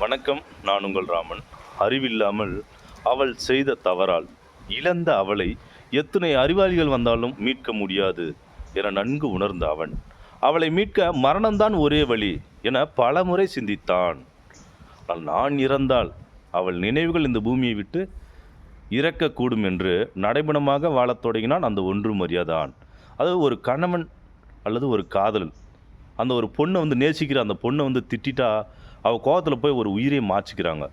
வணக்கம். நான் உங்கள் ராமன். அறிவில்லாமல் அவள் செய்த தவறால் இழந்த அவளை எத்தனை அறிவாளிகள் வந்தாலும் மீட்க முடியாது என நன்கு உணர்ந்த அவன், அவளை மீட்க மரணம்தான் ஒரே வழி என பலமுறை சிந்தித்தான். ஆனால் நான் இறந்தால் அவள் நினைவுகள் இந்த பூமியை விட்டு இறக்கக்கூடும் என்று நடைமுடமாக வாழத் தொடங்கினான் அந்த ஒன்று மரியாதான். அது ஒரு கணவன் அல்லது ஒரு காதலன் அந்த ஒரு பொண்ணை நேசிக்கிற அந்த பொண்ணை திட்டிட்டா அவள் கோவத்தில் போய் ஒரு உயிரை மாச்சிக்கிறாங்க.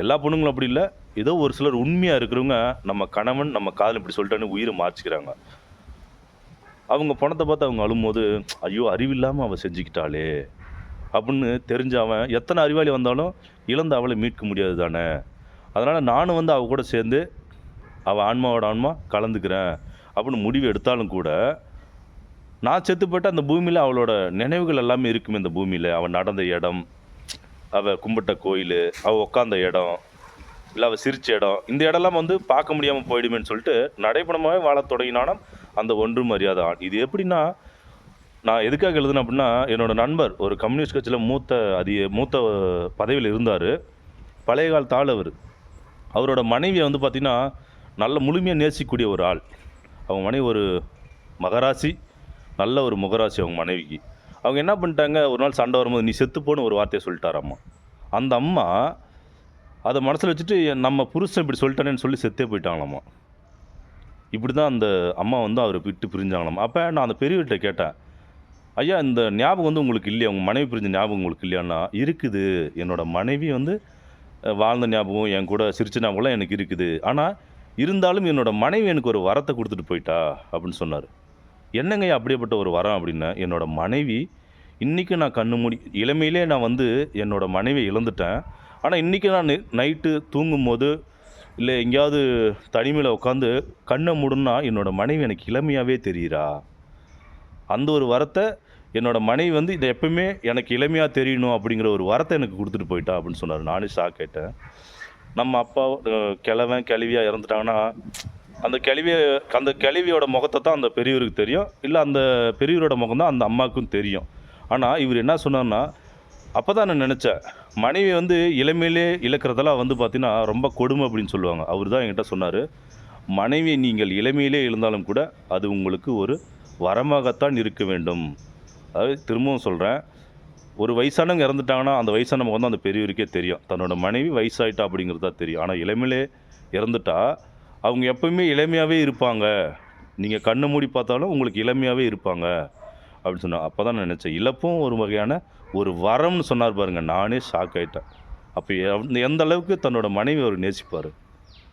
எல்லா பொண்ணுங்களும் அப்படி இல்லை. ஏதோ ஒரு சிலர் உண்மையாக இருக்கிறவங்க நம்ம கணவன் நம்ம காதல் இப்படி சொல்லிட்டான்னு உயிரை மாச்சிக்கிறாங்க. அவங்க பணத்தை பார்த்து அவங்க அழும்போது, ஐயோ அறிவில்லாமல் அவள் செஞ்சுக்கிட்டாளே அப்படின்னு தெரிஞ்ச அவன் எத்தனை அறிவாளி வந்தாலும் இழந்த அவளை மீட்க முடியாது தானே. அதனால் நானும் அவள் கூட சேர்ந்து அவள் ஆன்மாவோட ஆன்மா கலந்துக்கிறேன் அப்படின்னு முடிவு எடுத்தாலும் கூட, நான் செத்து போய்ட்டு அந்த பூமியில் அவளோட நினைவுகள் எல்லாமே இருக்குமே. இந்த பூமியில் அவள் நடந்த இடம், அவள் கும்பிட்ட கோயில், அவள் உட்காந்த இடம், இல்லை அவள் சிரித்த இடம், இந்த இடம்லாம் பார்க்க முடியாமல் போயிடுமேன்னு சொல்லிட்டு நடைபெணமாகவே வாழத் தொடங்கினாலும் அந்த ஒன்று மரியாதை ஆண். இது எப்படின்னா, நான் எதுக்காக எழுதுனேன் அப்படின்னா, என்னோடய நண்பர் ஒரு கம்யூனிஸ்ட் கட்சியில் மூத்த பதவியில் இருந்தார். பழைய காலத்து ஆள் அவர். அவரோட மனைவியை பார்த்திங்கன்னா நல்ல முழுமையாக நேசிக்கக்கூடிய ஒரு ஆள். அவங்க மனைவி ஒரு மகராசி, நல்ல ஒரு முகராசி அவங்க மனைவிக்கு. அவங்க என்ன பண்ணிட்டாங்க, ஒரு நாள் சண்டை வரும்போது நீ செத்துப்போன்னு ஒரு வார்த்தையை சொல்லிட்டாராம்மா. அந்த அம்மா அதை மனசில் வச்சுட்டு நம்ம புருஷன் இப்படி சொல்லிட்டானேன்னு சொல்லி செத்தே போயிட்டாங்களாம்மா. இப்படி தான் அந்த அம்மா அவரை விட்டு பிரிஞ்சாங்களாம்மா. அப்போ நான் அந்த பெரியவர்கிட்ட கேட்டேன், ஐயா இந்த ஞாபகம் உங்களுக்கு இல்லையா, உங்கள் மனைவி பிரிஞ்ச ஞாபகம் உங்களுக்கு இல்லையான்னா, இருக்குது என்னோடய மனைவி வாழ்ந்த ஞாபகம், என் கூட சிரிச்ச ஞாபகம்லாம் எனக்கு இருக்குது. ஆனால் இருந்தாலும் என்னோடய மனைவி எனக்கு ஒரு வரத்தை கொடுத்துட்டு போயிட்டா அப்படின்னு சொன்னார். என்னங்கய்யா அப்படியேப்பட்ட ஒரு வரம் அப்படின்னா, என்னோடய மனைவி இன்றைக்கி நான் கண்ணு மூடி இளமையிலே நான் என்னோடய மனைவியை இழந்துட்டேன். ஆனால் இன்றைக்கி நான் நைட்டு தூங்கும்போது இல்லை எங்கேயாவது தனிமையில் உட்காந்து கண்ணை மூடுன்னா என்னோடய மனைவி எனக்கு இளமையாகவே தெரிகிறா. அந்த ஒரு வரத்தை என்னோடய மனைவி இதை எப்பவுமே எனக்கு இளமையாக தெரியணும் அப்படிங்கிற ஒரு வரத்தை எனக்கு கொடுத்துட்டு போயிட்டா அப்படின்னு சொன்னார். நானே ஷாக் ஆகிட்டேன். நம்ம அப்பா கிழவியாக இறந்துட்டாங்கன்னா அந்த கிழவியோட முகத்தை தான் அந்த பெரியவருக்கு தெரியும், இல்லை அந்த பெரியவரோட முகம் தான் அந்த அம்மாவுக்கும் தெரியும். ஆனால் இவர் என்ன சொன்னார்னா, அப்போ தான் நான் நினச்சேன், மனைவி இளமையிலே இழக்கிறதெல்லாம் பார்த்திங்கன்னா ரொம்ப கொடுமை அப்படின்னு சொல்லுவாங்க. அவர் தான் என்கிட்ட சொன்னார், மனைவி நீங்கள் இளமையிலே இழந்தாலும் கூட அது உங்களுக்கு ஒரு வரமாகத்தான் இருக்க வேண்டும். அதாவது திரும்பவும் சொல்கிறேன், ஒரு வயசானவங்க இறந்துட்டாங்கன்னா அந்த வயசான முகம் தான் அந்த பெரியவருக்கே தெரியும். தன்னோட மனைவி வயசாயிட்டா அப்படிங்கிறது தான் தெரியும். ஆனால் இளமையிலே இறந்துட்டா அவங்க எப்போவுமே இளமையாகவே இருப்பாங்க, நீங்கள் கண்ணை மூடி பார்த்தாலும் உங்களுக்கு இளமையாகவே இருப்பாங்க அப்படின்னு சொன்னாங்க. அப்போ தான் நான் நினச்சேன், இழப்பும் ஒரு வகையான ஒரு வரம்னு சொன்னார் பாருங்கள். நானே ஷாக் ஆகிட்டேன். அப்போ எந்த அளவுக்கு தன்னோட மனைவி அவர் நேசிப்பார்.